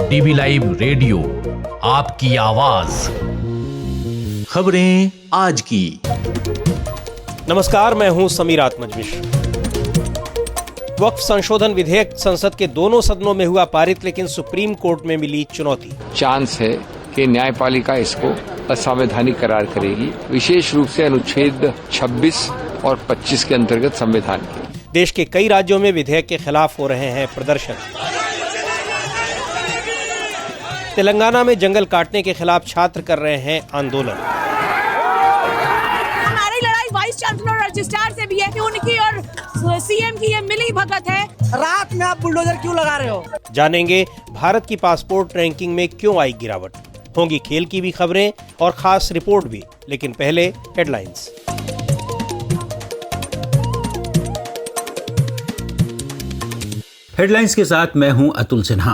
DV live radio, आपकी आवाज। खबरें आज की। नमस्कार, मैं हूं समीर आत्मजविश। वक्फ संशोधन विधेयक संसद के दोनों सदनों में हुआ पारित, लेकिन सुप्रीम कोर्ट में मिली चुनौती। चांस है कि न्यायपालिका इसको असंवैधानिक करार करेगी, विशेष रूप से अनुच्छेद 26 और 25 के अंतर्गत संविधान के। देश के कई राज्यों में विधेयक के खिलाफ हो रहे हैं प्रदर्शन। तेलंगाना में जंगल काटने के खिलाफ छात्र कर रहे हैं आंदोलन। हमारी लड़ाई वाइस चांसलर और रजिस्ट्रार से भी है कि उनकी और सीएम की ये मिली भगत है। रात में आप बुलडोजर क्यों लगा रहे हो? जानेंगे भारत की पासपोर्ट रैंकिंग में क्यों आई गिरावट। होंगी खेल की भी खबरें और खास रिपोर्ट भी, लेकिन पहले हेडलाइंस। हेडलाइंस के साथ मैं हूं अतुल सिन्हा।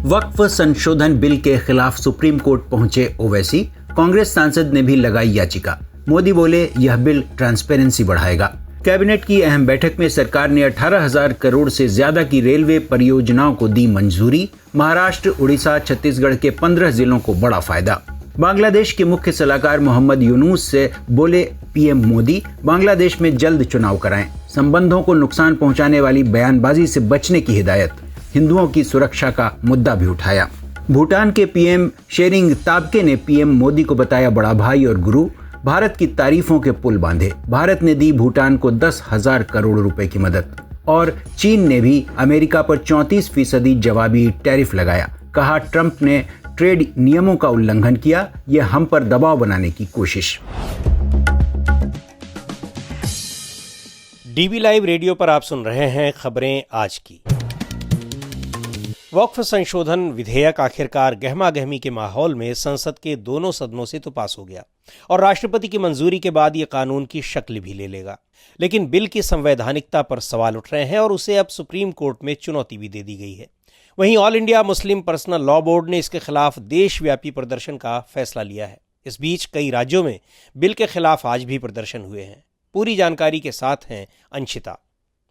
वक्फ संशोधन बिल के खिलाफ सुप्रीम कोर्ट पहुंचे ओवैसी, कांग्रेस सांसद ने भी लगाई याचिका। मोदी बोले यह बिल ट्रांसपेरेंसी बढ़ाएगा। कैबिनेट की अहम बैठक में सरकार ने 18,000 करोड़ से ज्यादा की रेलवे परियोजनाओं को दी मंजूरी। महाराष्ट्र, उड़ीसा, छत्तीसगढ़ के 15 जिलों को बड़ा फायदा। बांग्लादेश के मुख्य सलाहकार मोहम्मद यूनुस से बोले पीएम मोदी, बांग्लादेश में जल्द चुनाव कराएं। संबंधों को नुकसान पहुंचाने वाली बयानबाजी से बचने की हिदायत। हिंदुओं की सुरक्षा का मुद्दा भी उठाया। भूटान के पीएम शेरिंग ताबके ने पीएम मोदी को बताया बड़ा भाई और गुरु। भारत की तारीफों के पुल बांधे। भारत ने दी भूटान को 10,000 करोड़ रुपए की मदद। और चीन ने भी अमेरिका पर 34% जवाबी टैरिफ लगाया। कहा ट्रंप ने ट्रेड नियमों का उल्लंघन किया, यह हम पर दबाव बनाने की कोशिश। डीवी लाइव रेडियो पर आप सुन रहे हैं खबरें आज की। वक्फ संशोधन विधेयक आखिरकार गहमा गहमी के माहौल में संसद के दोनों सदनों से तो पास हो गया और राष्ट्रपति की मंजूरी के बाद यह कानून की शक्ल भी ले लेगा। लेकिन बिल की संवैधानिकता पर सवाल उठ रहे हैं और उसे अब सुप्रीम कोर्ट में चुनौती भी दे दी गई है। वहीं all India Muslim personal law board ने इसके खिलाफ देशव्यापी प्रदर्शन का फैसला लिया है। इस बीच कई राज्यों में बिल के खिलाफ आज भी प्रदर्शन हुए हैं। पूरी जानकारी के साथ हैं अंशिता।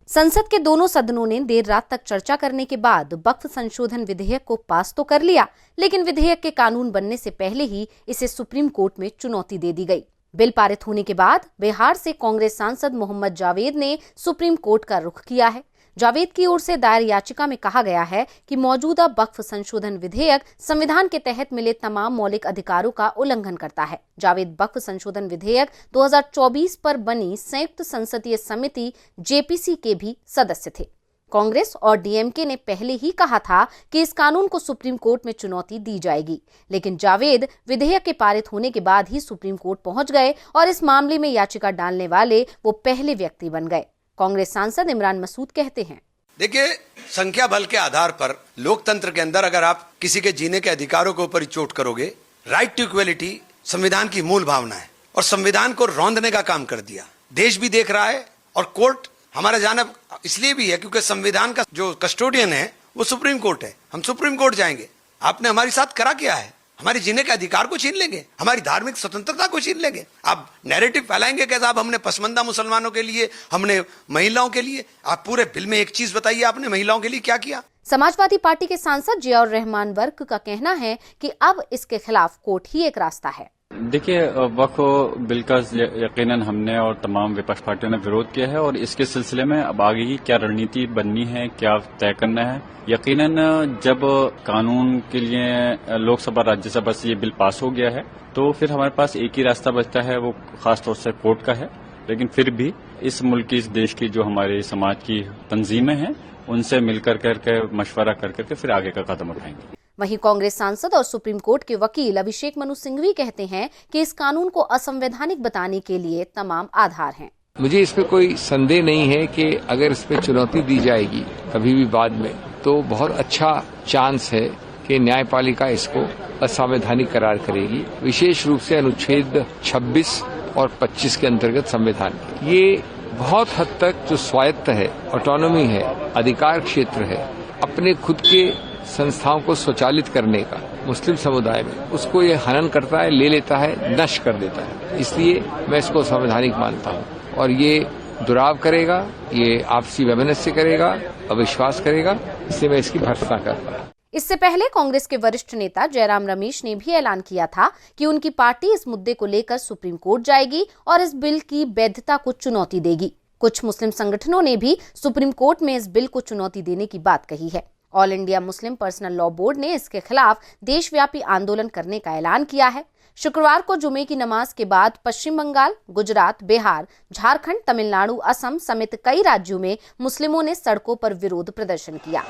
संसद के दोनों सदनों ने देर रात तक चर्चा करने के बाद वक्फ संशोधन विधेयक को पास तो कर लिया, लेकिन विधेयक के कानून बनने से पहले ही इसे सुप्रीम कोर्ट में चुनौती दे दी गई। बिल पारित होने के बाद बिहार से कांग्रेस सांसद मोहम्मद जावेद ने सुप्रीम कोर्ट का रुख किया है। जावेद की ओर से दायर याचिका में कहा गया है कि मौजूदा वक्फ संशोधन विधेयक संविधान के तहत मिले तमाम मौलिक अधिकारों का उल्लंघन करता है। जावेद वक्फ संशोधन विधेयक 2024 पर बनी संयुक्त संसदीय समिति जेपीसी के भी सदस्य थे। कांग्रेस और डीएमके ने पहले ही कहा था कि इस कानून को सुप्रीम कोर्ट में चुनौती दी जाएगी, लेकिन जावेद विधेयक के पारित होने के बाद ही सुप्रीम कोर्ट पहुंच गए और इस मामले में याचिका डालने वाले वो पहले व्यक्ति बन गए। कांग्रेस सांसद इमरान मसूद कहते हैं, देखिए, संख्या बल के आधार पर लोकतंत्र के अंदर अगर आप किसी के जीने के अधिकारों के ऊपर चोट करोगे, राइट टू इक्वलिटी संविधान की मूल भावना है और संविधान को रौंदने का काम कर दिया। देश भी देख रहा है और कोर्ट हमारा जाना इसलिए भी है क्योंकि संविधान का जो कस्टोडियन है वो सुप्रीम कोर्ट है। हम सुप्रीम कोर्ट जाएंगे। आपने हमारे साथ करा क्या है? हमारे जीने के अधिकार को छीन लेंगे, हमारी धार्मिक स्वतंत्रता को छीन लेंगे। आप नैरेटिव फैलाएंगे कि साहब हमने पसमंदा मुसलमानों के लिए, हमने महिलाओं के लिए। आप पूरे बिल में एक चीज बताइए, आपने महिलाओं के लिए क्या किया? समाजवादी पार्टी के सांसद जियाउर रहमान वर्क का कहना है कि अब इसके खिलाफ कोर्ट ही एक रास्ता है। देखिए, वक्फ बिल का यकीनन हमने और तमाम विपक्ष पार्टियों ने विरोध किया है और इसके सिलसिले में अब आगे की क्या रणनीति बननी है, क्या तय करना है। यकीनन जब कानून के लिए लोकसभा राज्यसभा से ये बिल पास हो गया है तो फिर हमारे पास एक ही रास्ता बचता है, वो खासतौर से कोर्ट का है। लेकिन फिर भी इस मुल्क की, इस देश की जो हमारे समाज की तंजीमें हैं उनसे मिलकर करके मशवरा करके फिर आगे का कदम उठाएंगे। वहीं कांग्रेस सांसद और सुप्रीम कोर्ट के वकील अभिषेक मनु सिंघवी कहते हैं कि इस कानून को असंवैधानिक बताने के लिए तमाम आधार हैं। मुझे इसमें कोई संदेह नहीं है कि अगर इसमें चुनौती दी जाएगी कभी भी बाद में, तो बहुत अच्छा चांस है कि न्यायपालिका इसको असंवैधानिक करार करेगी, विशेष रूप से अनुच्छेद 26 और 25 के अंतर्गत संविधान। ये बहुत हद तक जो स्वायत्त है, ऑटोनॉमी है, अधिकार क्षेत्र है, अपने खुद के संस्थाओं को स्वचालित करने का मुस्लिम समुदाय में, उसको ये हनन करता है, ले लेता है, नष्ट कर देता है। इसलिए मैं इसको संवैधानिक मानता हूँ और ये दुराव करेगा, ये आपसी वैमनस्य करेगा, अविश्वास करेगा, इसलिए मैं इसकी भर्त्सना कर रहा हूं। इससे पहले कांग्रेस के वरिष्ठ नेता जयराम रमेश ने भी ऐलान किया था कि उनकी पार्टी इस मुद्दे को लेकर सुप्रीम कोर्ट जाएगी और इस बिल की वैधता को चुनौती देगी। कुछ मुस्लिम संगठनों ने भी सुप्रीम कोर्ट में इस बिल को चुनौती देने की बात कही है। All India Muslim personal law board ने इसके खिलाफ देशव्यापी आंदोलन करने का ऐलान किया है। शुक्रवार को जुमे की नमाज के बाद पश्चिम बंगाल, गुजरात, बिहार, झारखंड, तमिलनाडु, असम समेत कई राज्यों में मुस्लिमों ने सड़कों पर विरोध प्रदर्शन किया।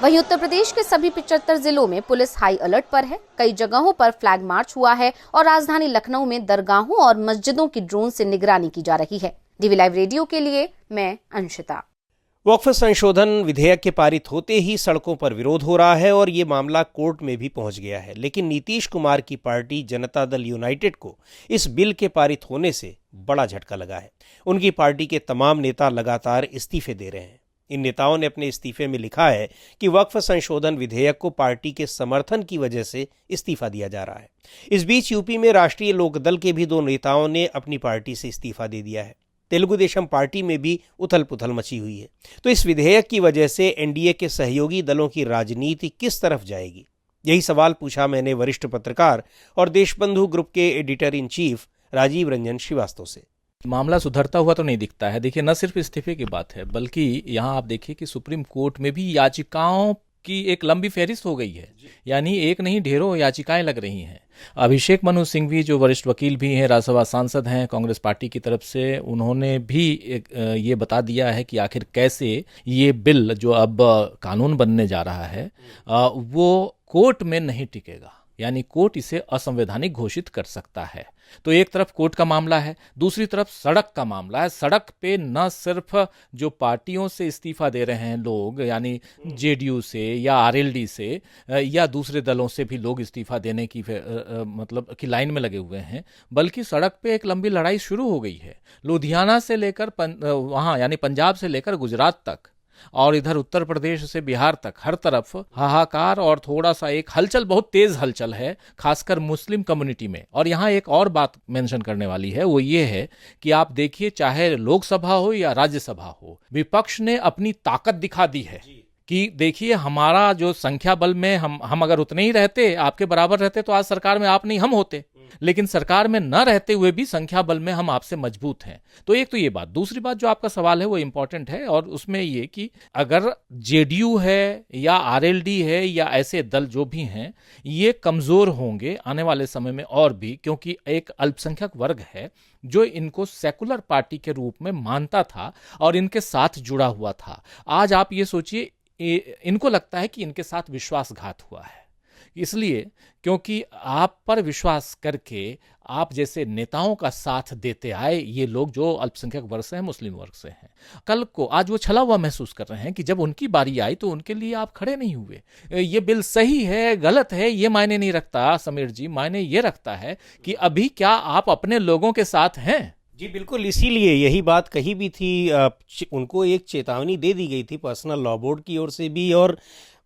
वहीं उत्तर प्रदेश के सभी 75 जिलों में पुलिस हाई अलर्ट पर है। कई जगहों पर फ्लैग मार्च हुआ है और राजधानी लखनऊ में दरगाहों और मस्जिदों की ड्रोन से निगरानी की जा रही है। डीवी लाइव रेडियो के लिए मैं अंशिता। वक्फ संशोधन विधेयक के पारित होते ही सड़कों पर विरोध हो रहा है और ये मामला कोर्ट में भी पहुंच गया है, लेकिन नीतीश कुमार की पार्टी जनता दल यूनाइटेड को इस बिल के पारित होने से बड़ा झटका लगा है। उनकी पार्टी के तमाम नेता लगातार इस्तीफे दे रहे हैं। इन नेताओं ने अपने इस्तीफे में लिखा है कि वक्फ संशोधन विधेयक को पार्टी के समर्थन की वजह से इस्तीफा दिया जा रहा है। इस बीच यूपी में राष्ट्रीय लोकदल के भी 2 नेताओं ने अपनी पार्टी से इस्तीफा दे दिया है। तेलुगु देशम पार्टी में भी उथल पुथल मची हुई है। तो इस विधेयक की वजह से एनडीए के सहयोगी दलों की राजनीति किस तरफ जाएगी, यही सवाल पूछा मैंने वरिष्ठ पत्रकार और देशबंधु ग्रुप के editor in chief Rajeev Ranjan Srivastava से। मामला सुधरता हुआ तो नहीं दिखता है। देखिए, न सिर्फ इस्तीफे की बात है, बल्कि यहाँ आप देखिए कि सुप्रीम कोर्ट में भी याचिकाओं की एक लंबी फहरिस्त हो गई है। यानी एक नहीं, ढेरों याचिकाएं लग रही हैं। अभिषेक मनु सिंघवी जो वरिष्ठ वकील भी हैं, राज्यसभा सांसद हैं कांग्रेस पार्टी की तरफ से, उन्होंने भी ये बता दिया है कि आखिर कैसे ये बिल जो अब कानून बनने जा रहा है वो कोर्ट में नहीं टिकेगा। यानी कोर्ट इसे असंवैधानिक घोषित कर सकता है। तो एक तरफ कोर्ट का मामला है, दूसरी तरफ सड़क का मामला है। सड़क पे न सिर्फ जो पार्टियों से इस्तीफा दे रहे हैं लोग, यानी जेडीयू से या आरएलडी से या दूसरे दलों से भी लोग इस्तीफा देने की मतलब की लाइन में लगे हुए हैं, बल्कि सड़क पे एक लंबी लड़ाई शुरू हो गई है। लुधियाना से लेकर वहाँ यानी पंजाब से लेकर गुजरात तक और इधर उत्तर प्रदेश से बिहार तक हर तरफ हाहाकार और थोड़ा सा एक हलचल, बहुत तेज हलचल है, खासकर मुस्लिम कम्युनिटी में। और यहाँ एक और बात मेंशन करने वाली है, वो ये है कि आप देखिए, चाहे लोकसभा हो या राज्यसभा हो, विपक्ष ने अपनी ताकत दिखा दी है कि देखिए, हमारा जो संख्या बल में हम अगर उतने ही रहते, आपके बराबर रहते, तो आज सरकार में आप नहीं हम होते। लेकिन सरकार में न रहते हुए भी संख्या बल में हम आपसे मजबूत हैं। तो एक तो ये बात। दूसरी बात जो आपका सवाल है वो इंपॉर्टेंट है, और उसमें ये कि अगर जेडीयू है या आरएलडी है या ऐसे दल जो भी हैं, ये कमजोर होंगे आने वाले समय में और भी, क्योंकि एक अल्पसंख्यक वर्ग है जो इनको सेकुलर पार्टी के रूप में मानता था और इनके साथ जुड़ा हुआ था। आज आप ये सोचिए, इनको लगता है कि इनके साथ विश्वासघात हुआ है। इसलिए क्योंकि आप पर विश्वास करके आप जैसे नेताओं का साथ देते आए ये लोग जो अल्पसंख्यक वर्ग से हैं, मुस्लिम वर्ग से हैं, कल को आज वो छला हुआ महसूस कर रहे हैं कि जब उनकी बारी आई तो उनके लिए आप खड़े नहीं हुए। ये बिल सही है गलत है ये मायने नहीं रखता समीर जी, मायने ये रखता है कि अभी क्या आप अपने लोगों के साथ हैं। जी बिल्कुल, इसीलिए यही बात कही भी थी। उनको एक चेतावनी दे दी गई थी पर्सनल लॉ बोर्ड की ओर से भी, और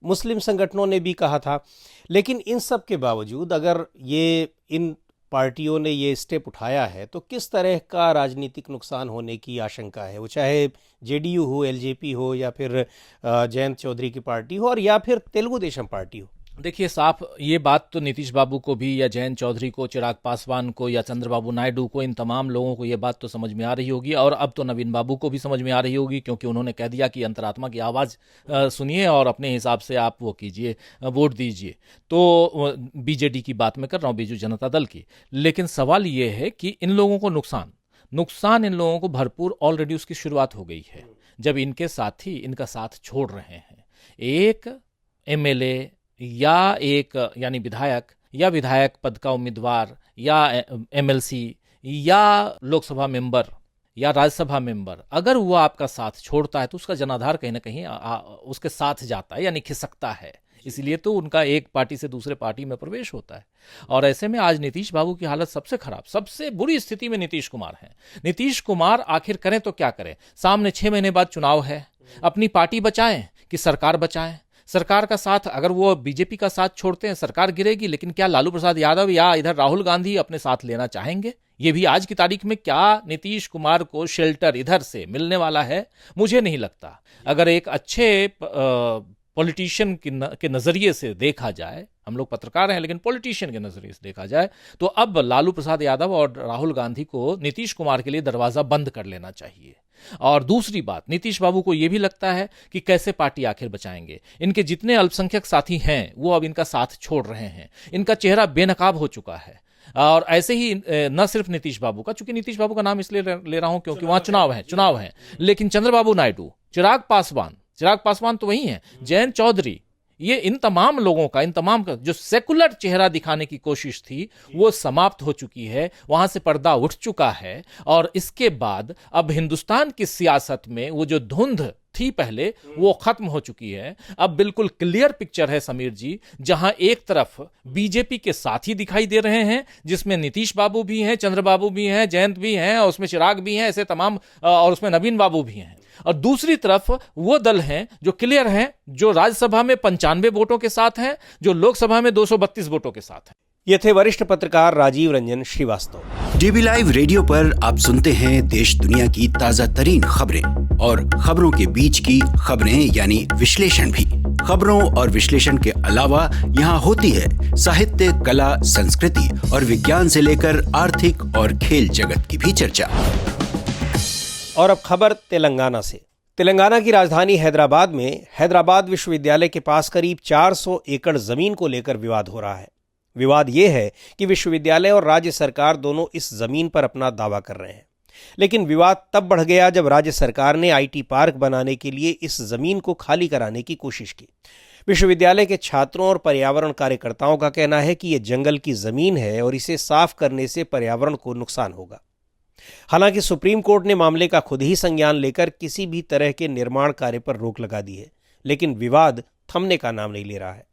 मुस्लिम संगठनों ने भी कहा था। लेकिन इन सब के बावजूद अगर ये इन पार्टियों ने ये स्टेप उठाया है तो किस तरह का राजनीतिक नुकसान होने की आशंका है, वो चाहे जेडीयू हो, एलजेपी हो, या फिर जयंत चौधरी की पार्टी हो, और या फिर तेलुगु देशम पार्टी हो। देखिए साफ ये बात तो नीतीश बाबू को भी या जयंत चौधरी को, चिराग पासवान को या चंद्रबाबू नायडू को, इन तमाम लोगों को ये बात तो समझ में आ रही होगी, और अब तो नवीन बाबू को भी समझ में आ रही होगी, क्योंकि उन्होंने कह दिया कि अंतरात्मा की आवाज़ सुनिए और अपने हिसाब से आप वो कीजिए, वोट दीजिए। तो बीजेडी की बात मैं कर रहा हूँ, बीजू जनता दल की। लेकिन सवाल ये है कि इन लोगों को नुकसान इन लोगों को भरपूर ऑलरेडी उसकी शुरुआत हो गई है, जब इनके साथी इनका साथ छोड़ रहे हैं। एक एमएलए या एक यानी विधायक पद का उम्मीदवार या एमएलसी या लोकसभा मेंबर या राज्यसभा मेंबर, अगर वो आपका साथ छोड़ता है तो उसका जनाधार कहीं ना कहीं उसके साथ जाता है, यानी खिसकता है। इसलिए तो उनका एक पार्टी से दूसरे पार्टी में प्रवेश होता है। और ऐसे में आज नीतीश बाबू की हालत सबसे खराब, सबसे बुरी स्थिति में नीतीश कुमार हैं। नीतीश कुमार आखिर करें तो क्या करें? सामने 6 महीने बाद चुनाव है, अपनी पार्टी बचाएं कि सरकार बचाएं? सरकार का साथ, अगर वो बीजेपी का साथ छोड़ते हैं सरकार गिरेगी, लेकिन क्या लालू प्रसाद यादव या इधर राहुल गांधी अपने साथ लेना चाहेंगे? ये भी आज की तारीख में क्या नीतीश कुमार को शेल्टर इधर से मिलने वाला है? मुझे नहीं लगता। अगर एक अच्छे पॉलिटिशियन के नजरिए से देखा जाए, हम लोग पत्रकार हैं लेकिन पॉलिटिशियन के नजरिए से देखा जाए, तो अब लालू प्रसाद यादव और राहुल गांधी को नीतीश कुमार के लिए दरवाजा बंद कर लेना चाहिए। और दूसरी बात, नीतीश बाबू को यह भी लगता है कि कैसे पार्टी आखिर बचाएंगे। इनके जितने अल्पसंख्यक साथी हैं वो अब इनका साथ छोड़ रहे हैं, इनका चेहरा बेनकाब हो चुका है। और ऐसे ही न सिर्फ नीतीश बाबू का, चूंकि नीतीश बाबू का नाम इसलिए ले रहा हूं क्योंकि वहां चुनाव है, लेकिन चंद्रबाबू नायडू, चिराग पासवान तो वही हैं, जयंत चौधरी, ये इन तमाम लोगों का, इन तमाम का जो सेकुलर चेहरा दिखाने की कोशिश थी वो समाप्त हो चुकी है, वहां से पर्दा उठ चुका है। और इसके बाद अब हिंदुस्तान की सियासत में वो जो धुंध थी पहले वो खत्म हो चुकी है। अब बिल्कुल क्लियर पिक्चर है समीर जी, जहां एक तरफ बीजेपी के साथी दिखाई दे रहे हैं जिसमें नीतीश बाबू भी हैं, चंद्रबाबू भी हैं, जयंत भी हैं, और उसमें चिराग भी हैं, ऐसे तमाम, और उसमें नवीन बाबू भी हैं। और दूसरी तरफ वो दल हैं जो क्लियर हैं, जो राज्यसभा में 95 वोटों के साथ हैं, जो लोकसभा में 232 वोटों के साथ हैं। ये थे वरिष्ठ पत्रकार Rajeev Ranjan Srivastava. DB live radio पर आप सुनते हैं देश दुनिया की ताजा तरीन खबरें और खबरों के बीच की खबरें यानी विश्लेषण भी। खबरों और विश्लेषण के अलावा यहाँ होती है साहित्य, कला, संस्कृति और विज्ञान से लेकर आर्थिक और खेल जगत की भी चर्चा। और अब खबर तेलंगाना से। तेलंगाना की राजधानी हैदराबाद में हैदराबाद विश्वविद्यालय के पास करीब 400 एकड़ जमीन को लेकर विवाद हो रहा है। विवाद ये है कि विश्वविद्यालय और राज्य सरकार दोनों इस जमीन पर अपना दावा कर रहे हैं, लेकिन विवाद तब बढ़ गया जब राज्य सरकार ने आईटी पार्क बनाने के लिए इस जमीन को खाली कराने की कोशिश की। विश्वविद्यालय के छात्रों और पर्यावरण कार्यकर्ताओं का कहना है कि यह जंगल की जमीन है और इसे साफ करने से पर्यावरण को नुकसान होगा। हालांकि सुप्रीम कोर्ट ने मामले का खुद ही संज्ञान लेकर किसी भी तरह के निर्माण कार्य पर रोक लगा दी है, लेकिन विवाद थमने का नाम नहीं ले रहा है।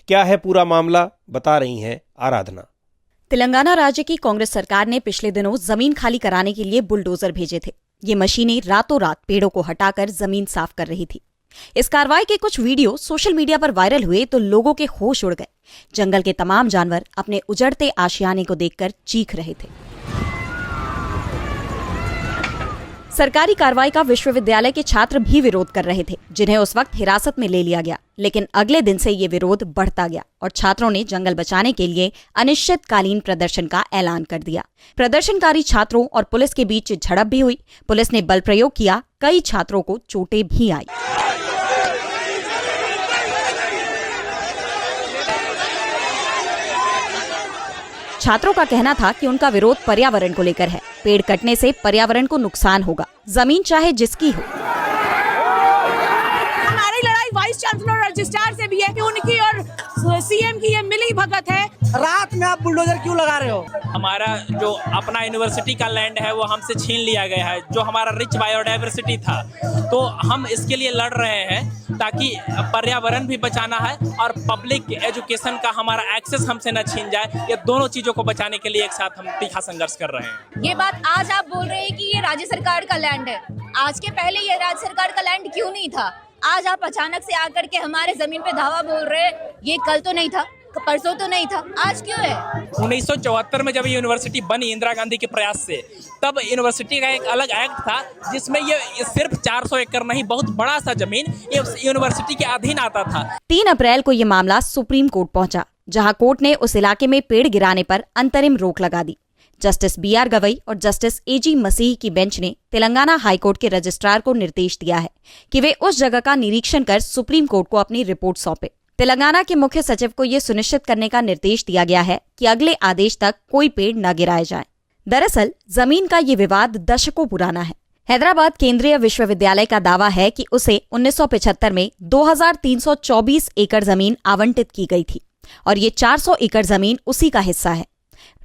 क्या है पूरा मामला, बता रही हैं आराधना। तेलंगाना राज्य की कांग्रेस सरकार ने पिछले दिनों जमीन खाली कराने के लिए बुलडोजर भेजे थे। ये मशीनें रातों रात पेड़ों को हटाकर जमीन साफ कर रही थी। इस कार्रवाई के कुछ वीडियो सोशल मीडिया पर वायरल हुए तो लोगों के होश उड़ गए। जंगल के तमाम जानवर अपने उजड़ते आशियाने को देखकर चीख रहे थे। सरकारी कार्रवाई का विश्वविद्यालय के छात्र भी विरोध कर रहे थे, जिन्हें उस वक्त हिरासत में ले लिया गया। लेकिन अगले दिन से ये विरोध बढ़ता गया और छात्रों ने जंगल बचाने के लिए अनिश्चितकालीन प्रदर्शन का ऐलान कर दिया। प्रदर्शनकारी छात्रों और पुलिस के बीच झड़प भी हुई। पुलिस ने बल प्रयोग किया, कई छात्रों को चोटें भी आई। छात्रों का कहना था कि उनका विरोध पर्यावरण को लेकर है। पेड़ कटने से पर्यावरण को नुकसान होगा, जमीन चाहे जिसकी हो। हमारी लड़ाई वाइस चांसलर और रजिस्ट्रार से भी है कि उनकी और सीएम की ये मिली भगत है। रात में आप बुलडोजर क्यों लगा रहे हो? हमारा जो अपना यूनिवर्सिटी का लैंड है वो हमसे छीन लिया गया है, जो हमारा रिच बायोडाइवर्सिटी था। तो हम इसके लिए लड़ रहे हैं ताकि पर्यावरण भी बचाना है और पब्लिक एजुकेशन का हमारा एक्सेस हमसे न छीन जाए। ये दोनों चीजों को बचाने के लिए एक साथ हम तीखा संघर्ष कर रहे हैं। ये बात आज आप बोल रहे हैं कि ये राज्य सरकार का लैंड है। आज के पहले ये राज्य सरकार का लैंड क्यों नहीं था? आज आप अचानक से आकर के हमारे जमीन पे धावा बोल रहे हैं। ये कल तो नहीं था, परसों तो नहीं था, आज क्यों है? 1974 में जब ये यूनिवर्सिटी बनी इंदिरा गांधी के प्रयास से, तब यूनिवर्सिटी का एक अलग एक्ट था जिसमें ये सिर्फ 400 एकड़ नहीं, बहुत बड़ा सा जमीन ये यूनिवर्सिटी के अधीन आता था। 3 अप्रैल को ये मामला सुप्रीम कोर्ट पहुंचा, जहां कोर्ट ने उस इलाके में पेड़ गिराने पर अंतरिम रोक लगा दी। जस्टिस BR गवई और जस्टिस AG मसीह की बेंच ने तेलंगाना हाईकोर्ट के रजिस्ट्रार को निर्देश दिया है कि वे उस जगह का निरीक्षण कर सुप्रीम कोर्ट को अपनी रिपोर्ट सौंपे। तेलंगाना के मुख्य सचिव को ये सुनिश्चित करने का निर्देश दिया गया है कि अगले आदेश तक कोई पेड़ न गिराए जाएं। दरअसल जमीन का ये विवाद दशकों पुराना है। हैदराबाद केंद्रीय विश्वविद्यालय का दावा है कि उसे 1975 में 2324 एकड़ जमीन आवंटित की गई थी और ये 400 एकड़ जमीन उसी का हिस्सा है।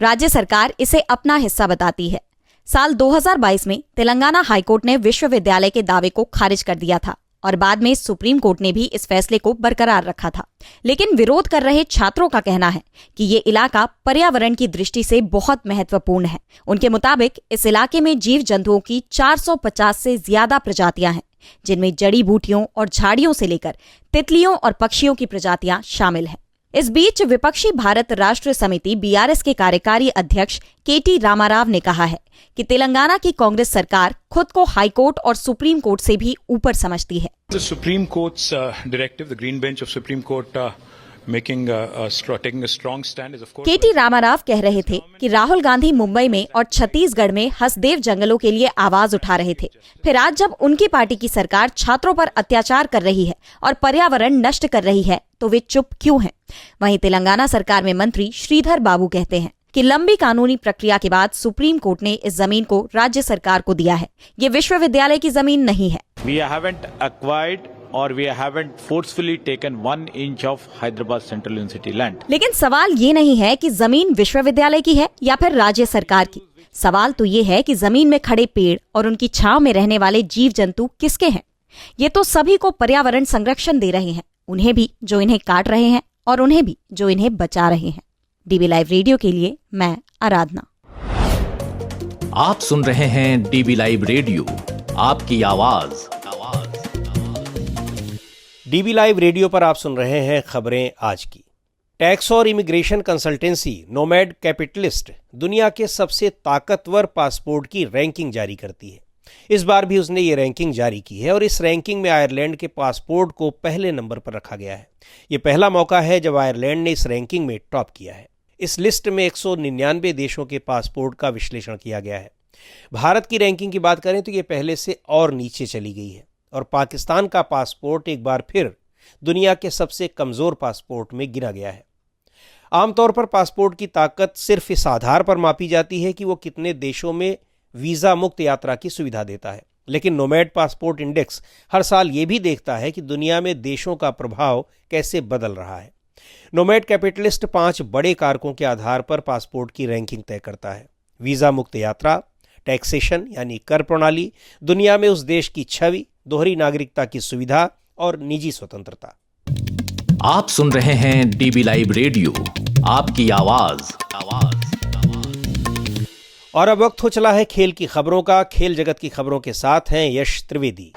राज्य सरकार इसे अपना हिस्सा बताती है। साल 2022 में तेलंगाना हाईकोर्ट ने विश्वविद्यालय के दावे को खारिज कर दिया था और बाद में सुप्रीम कोर्ट ने भी इस फैसले को बरकरार रखा था। लेकिन विरोध कर रहे छात्रों का कहना है कि ये इलाका पर्यावरण की दृष्टि से बहुत महत्वपूर्ण है। उनके मुताबिक इस इलाके में जीव जंतुओं की 450 से ज्यादा प्रजातियां हैं, जिनमें जड़ी बूटियों और झाड़ियों से लेकर तितलियों और पक्षियों की प्रजातियां शामिल हैं। इस बीच विपक्षी भारत राष्ट्र समिति बीआरएस के कार्यकारी अध्यक्ष केटी रामाराव ने कहा है कि तेलंगाना की कांग्रेस सरकार खुद को हाईकोर्ट और सुप्रीम कोर्ट से भी ऊपर समझती है। The Supreme Court's directive, the Green Bench of Supreme Court taking a strong stand is of course. केटी रामाराव कह रहे थे कि राहुल गांधी मुंबई में और छत्तीसगढ़ में हसदेव जंगलों के लिए आवाज उठा रहे थे। फिर आज जब उनकी पार्टी की सरकार छात्रों पर अत्याचार कर रही है और पर्यावरण नष्ट कर रही है तो वे चुप क्यों हैं? वहीं तेलंगाना सरकार में मंत्री श्रीधर बाबू कहते हैं कि लंबी कानूनी प्रक्रिया के बाद सुप्रीम कोर्ट ने इस जमीन को राज्य सरकार को दिया है। ये विश्वविद्यालय की जमीन नहीं है। We haven't acquired or we haven't forcefully taken 1 inch of Hyderabad Central University land. लेकिन सवाल ये नहीं है कि जमीन विश्वविद्यालय की है या फिर राज्य सरकार की। सवाल तो ये है कि जमीन में खड़े पेड़ और उनकी छांव में रहने वाले जीव जंतु किसके हैं? ये तो सभी को पर्यावरण संरक्षण दे रहे हैं, उन्हें भी जो इन्हें काट रहे हैं और उन्हें भी जो इन्हें बचा रहे हैं। डीबी लाइव रेडियो के लिए मैं आराधना। आप सुन रहे हैं डीबी लाइव रेडियो, आपकी आवाज। डीबी लाइव रेडियो पर आप सुन रहे हैं खबरें आज की। टैक्स और इमिग्रेशन कंसल्टेंसी नोमैड कैपिटलिस्ट दुनिया के सबसे ताकतवर पासपोर्ट की रैंकिंग जारी करती है। इस बार भी उसने ये रैंकिंग जारी की है और इस रैंकिंग में आयरलैंड के पासपोर्ट को पहले नंबर पर रखा गया है। ये पहला मौका है जब आयरलैंड ने इस रैंकिंग में टॉप किया है। इस लिस्ट में 199 देशों के पासपोर्ट का विश्लेषण किया गया है। भारत की रैंकिंग की बात करें तो ये पहले से और नीचे चली गई है और पाकिस्तान का पासपोर्ट एक बार फिर दुनिया के सबसे कमज़ोर पासपोर्ट में गिना गया है। आमतौर पर पासपोर्ट की ताकत सिर्फ इस आधार पर मापी जाती है कि वो कितने देशों में वीज़ा मुक्त यात्रा की सुविधा देता है, लेकिन नोमैड पासपोर्ट इंडेक्स हर साल ये भी देखता है कि दुनिया में देशों का प्रभाव कैसे बदल रहा है। नोमैड कैपिटलिस्ट 5 बड़े कारकों के आधार पर पासपोर्ट की रैंकिंग तय करता है। वीज़ा मुक्त यात्रा, टैक्सेशन यानी कर प्रणाली, दुनिया में उस देश की छवि, दोहरी नागरिकता की सुविधा और निजी स्वतंत्रता। आप सुन रहे हैं डीबी लाइव रेडियो, आपकी आवाज। और अब वक्त हो चला है खेल की खबरों का। खेल जगत की खबरों के साथ हैं यश त्रिवेदी।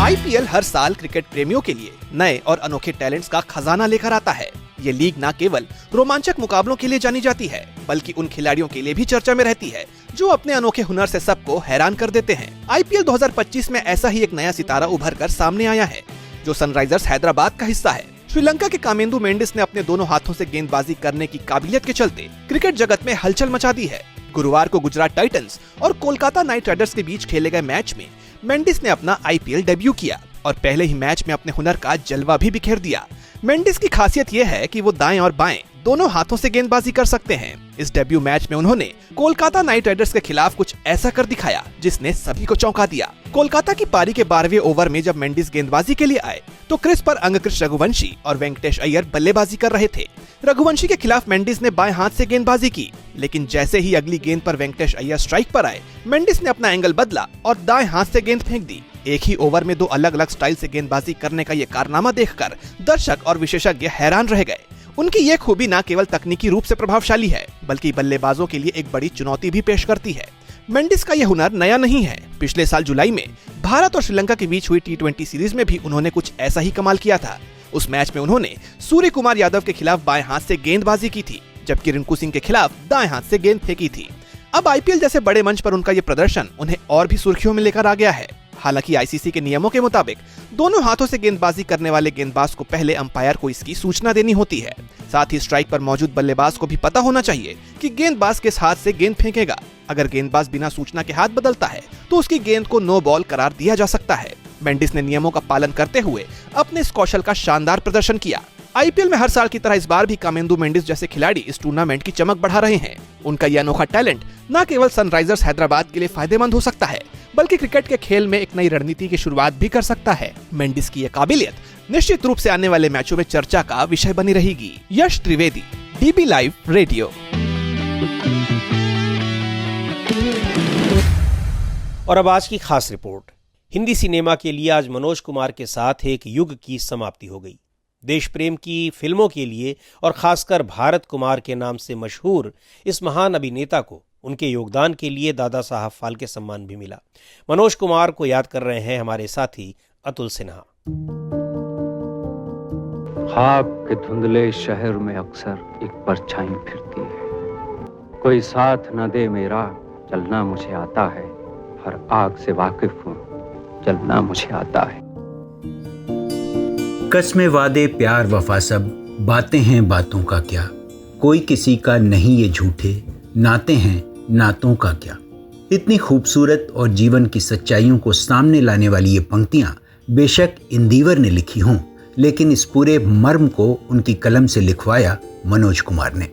आईपीएल हर साल क्रिकेट प्रेमियों के लिए नए और अनोखे टैलेंट्स का खजाना लेकर आता है। ये लीग न केवल रोमांचक मुकाबलों के लिए जानी जाती है, बल्कि उन खिलाड़ियों के लिए भी चर्चा में रहती है जो अपने अनोखे हुनर से सबको हैरान कर देते हैं। आईपीएल 2025 में ऐसा ही एक नया सितारा उभर कर सामने आया है, जो सनराइजर्स हैदराबाद का हिस्सा है। श्रीलंका के कामेंदु मेंडिस ने अपने दोनों हाथों से गेंदबाजी करने की काबिलियत के चलते क्रिकेट जगत में हलचल मचा दी है। गुरुवार को गुजरात टाइटंस और कोलकाता नाइट राइडर्स के बीच खेले गए मैच में मेंडिस ने अपना आईपीएल डेब्यू किया और पहले ही मैच में अपने हुनर का जलवा भी बिखेर दिया। मेंडिस की खासियत यह है कि वो दाएं और बाएं दोनों हाथों से गेंदबाजी कर सकते हैं। इस डेब्यू मैच में उन्होंने कोलकाता नाइट राइडर्स के खिलाफ कुछ ऐसा कर दिखाया जिसने सभी को चौंका दिया। कोलकाता की पारी के 12वें ओवर में जब मेंडिस गेंदबाजी के लिए आए तो क्रीज पर अंगकृष रघुवंशी और वेंकटेश अय्यर बल्लेबाजी कर रहे थे। रघुवंशी के खिलाफ मेंडिस ने बाएं हाथ से गेंदबाजी की, लेकिन जैसे ही अगली गेंद पर वेंकटेश अय्यर स्ट्राइक पर आए, मेंडिस ने अपना एंगल बदला और दाएं हाथ से गेंद फेंक दी। एक ही ओवर में 2 अलग अलग स्टाइल से गेंदबाजी करने का ये कारनामा देखकर दर्शक और विशेषज्ञ हैरान रह गए। उनकी ये खूबी न केवल तकनीकी रूप से प्रभावशाली है, बल्कि बल्लेबाजों के लिए एक बड़ी चुनौती भी पेश करती है। मेंडिस का यह हुनर नया नहीं है। पिछले साल जुलाई में भारत और श्रीलंका के बीच हुई T20 सीरीज में भी उन्होंने कुछ ऐसा ही कमाल किया था। उस मैच में उन्होंने सूर्य कुमार यादव के खिलाफ बाएं हाथ से गेंदबाजी की थी, जबकि रिंकू सिंह के खिलाफ दाएं हाथ से गेंद फेंकी थी। अब आईपीएल जैसे बड़े मंच पर उनका ये प्रदर्शन उन्हें और भी सुर्खियों में लेकर आ गया है। हालांकि आईसीसी के नियमों के मुताबिक दोनों हाथों से गेंदबाजी करने वाले गेंदबाज को पहले अंपायर को इसकी सूचना देनी होती है। साथ ही स्ट्राइक पर मौजूद बल्लेबाज को भी पता होना चाहिए कि गेंदबाज किस हाथ से गेंद फेंकेगा। अगर गेंदबाज बिना सूचना के हाथ बदलता है तो उसकी गेंद को नो बॉल करार दिया जा सकता है। मेंडिस ने नियमों का पालन करते हुए अपने इस कौशल का शानदार प्रदर्शन किया। आईपीएल में हर साल की तरह इस बार भी कामेंदु मेंडिस जैसे खिलाड़ी इस टूर्नामेंट की चमक बढ़ा रहे हैं। उनका यह अनोखा टैलेंट न केवल सनराइजर्स हैदराबाद के लिए फायदेमंद हो सकता है, बल्कि क्रिकेट के खेल में एक नई रणनीति की शुरुआत भी कर सकता है। मेंडिस की यह काबिलियत निश्चित रूप से आने वाले मैचों में चर्चा का विषय बनी रहेगी। यश त्रिवेदी, डीबी लाइव रेडियो। और अब आज की खास रिपोर्ट। हिंदी सिनेमा के लिए आज मनोज कुमार के साथ एक युग की समाप्ति हो गई। देश प्रेम की फिल्मों के लिए और खासकर भारत कुमार के नाम से मशहूर इस महान अभिनेता को उनके योगदान के लिए दादा साहब फाल्के सम्मान भी मिला। मनोज कुमार को याद कर रहे हैं हमारे साथी अतुल सिन्हा। ख्वाब के धुंधले शहर में अक्सर एक परछाई फिरती है, कोई साथ न दे मेरा, चलना मुझे आता है, हर आग से वाकिफ हूँ, चलना मुझे आता है। कस्में वादे प्यार वफा सब, बातें हैं बातों का क्या, कोई किसी का नहीं ये झूठे, नाते हैं नातों का क्या। इतनी खूबसूरत और जीवन की सच्चाइयों को सामने लाने वाली ये पंक्तियां बेशक इंदिवर ने लिखी हों, लेकिन इस पूरे मर्म को उनकी कलम से लिखवाया मनोज कुमार ने।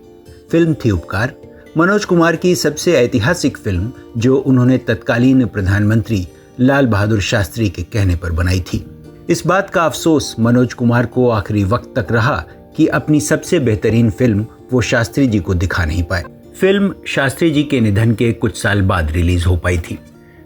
फिल्म थी उपकार, मनोज कुमार की सबसे ऐतिहासिक फिल्म जो उन्होंने तत्कालीन प्रधानमंत्री लाल बहादुर शास्त्री के कहने पर बनाई थी। इस बात का अफसोस मनोज कुमार को आखिरी वक्त तक रहा कि अपनी सबसे बेहतरीन फिल्म वो शास्त्री जी को दिखा नहीं पाए। फिल्म शास्त्री जी के निधन के कुछ साल बाद रिलीज हो पाई थी।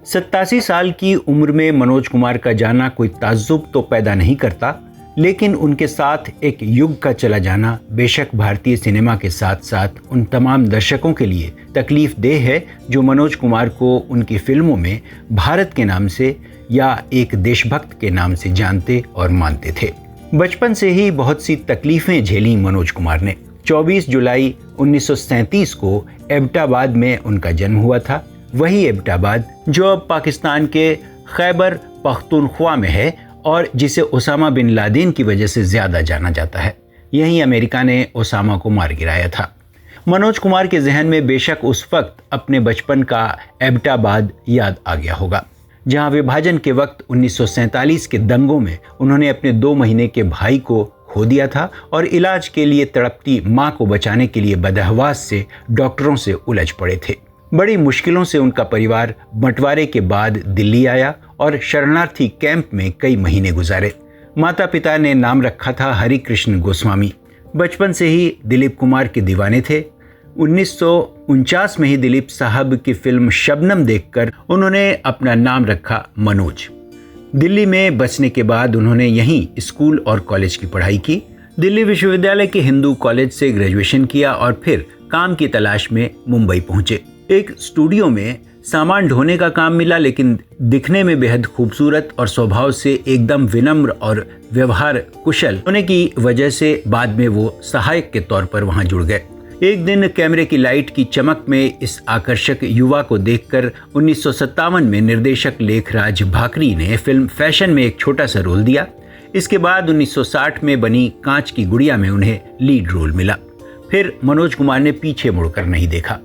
87 साल की उम्र में मनोज कुमार का जाना कोई ताज्जुब तो पैदा नहीं करता, लेकिन उनके साथ एक युग का चला जाना बेशक भारतीय सिनेमा के साथ साथ उन तमाम दर्शकों के लिए तकलीफ देह है जो मनोज कुमार को उनकी फिल्मों में भारत के नाम से या एक देशभक्त के नाम से जानते और मानते थे। बचपन से ही बहुत सी तकलीफें झेली मनोज कुमार ने। 24 जुलाई 1937 को एबटाबाद में उनका जन्म हुआ था। वही एबटाबाद जो अब पाकिस्तान के खैबर पख्तूनख्वा में है और जिसे ओसामा बिन लादेन की वजह से ज्यादा जाना जाता है। यहीं अमेरिका ने ओसामा को मार गिराया था। मनोज कुमार के जहन में बेशक उस वक्त अपने बचपन का एबटाबाद याद आ गया होगा, जहां विभाजन के वक्त 1947 के दंगों में उन्होंने अपने 2 महीने के भाई को खो दिया था और इलाज के लिए तड़पती मां को बचाने के लिए बदहवास से डॉक्टरों से उलझ पड़े थे। बड़ी मुश्किलों से उनका परिवार बंटवारे के बाद दिल्ली आया और शरणार्थी कैंप में कई महीने गुजारे। माता पिता ने नाम रखा था हरि कृष्ण गोस्वामी। बचपन से ही दिलीप कुमार के दीवाने थे। 1949 में ही दिलीप साहब की फिल्म शबनम देखकर उन्होंने अपना नाम रखा मनोज। दिल्ली में बसने के बाद उन्होंने यहीं स्कूल और कॉलेज की पढ़ाई की। दिल्ली विश्वविद्यालय के हिंदू कॉलेज से ग्रेजुएशन किया और फिर काम की तलाश में मुंबई पहुंचे। एक स्टूडियो में सामान ढोने का काम मिला, लेकिन दिखने में बेहद खूबसूरत और स्वभाव से एकदम विनम्र और व्यवहार कुशल होने की वजह से बाद में वो सहायक के तौर पर वहां जुड़ गए। एक दिन कैमरे की लाइट की चमक में इस आकर्षक युवा को देखकर 1957 में निर्देशक लेखराज भाकरी ने फिल्म फैशन में एक छोटा सा रोल दिया। इसके बाद 1960 में बनी कांच की गुड़िया में उन्हें लीड रोल मिला। फिर मनोज कुमार ने पीछे मुड़कर नहीं देखा।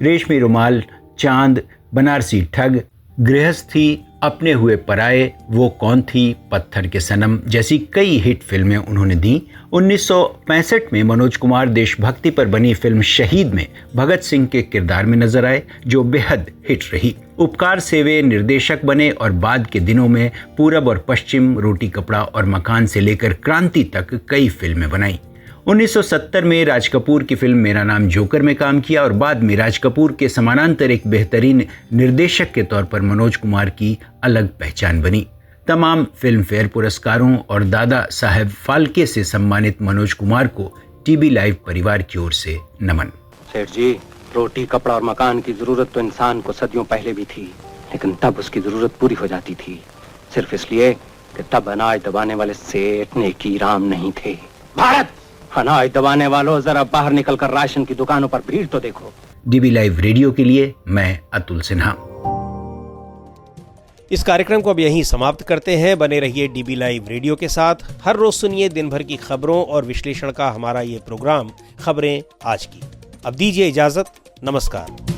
रेशमी रुमाल, चांद, बनारसी ठग, गृहस्थी, अपने हुए पराये, वो कौन थी, पत्थर के सनम जैसी कई हिट फिल्में उन्होंने दी। 1965 में मनोज कुमार देशभक्ति पर बनी फिल्म शहीद में भगत सिंह के किरदार में नजर आए, जो बेहद हिट रही। उपकार से वे निर्देशक बने और बाद के दिनों में पूरब और पश्चिम, रोटी कपड़ा और मकान से लेकर क्रांति तक कई फिल्में बनाई। 1970 में राज कपूर की फिल्म मेरा नाम जोकर में काम किया और बाद में राज कपूर के समानांतर एक बेहतरीन निर्देशक के तौर पर मनोज कुमार की अलग पहचान बनी। तमाम फिल्म फेयर पुरस्कारों और दादा साहेब फाल्के से सम्मानित मनोज कुमार को टीवी लाइव परिवार की ओर से नमन। सेठ जी, रोटी कपड़ा और मकान की जरूरत तो इंसान को सदियों पहले भी थी, लेकिन तब उसकी जरूरत पूरी हो जाती थी, सिर्फ इसलिए कि तब अनाज दबाने वाले सेठ नेकी राम नहीं थे। भारत, अनाज दबाने वालों, जरा बाहर निकलकर राशन की दुकानों पर भीड़ तो देखो। डीबी लाइव रेडियो के लिए मैं अतुल सिन्हा। इस कार्यक्रम को अब यहीं समाप्त करते हैं। बने रहिए डीबी लाइव रेडियो के साथ। हर रोज सुनिए दिन भर की खबरों और विश्लेषण का हमारा ये प्रोग्राम खबरें आज की। अब दीजिए इजाजत, नमस्कार।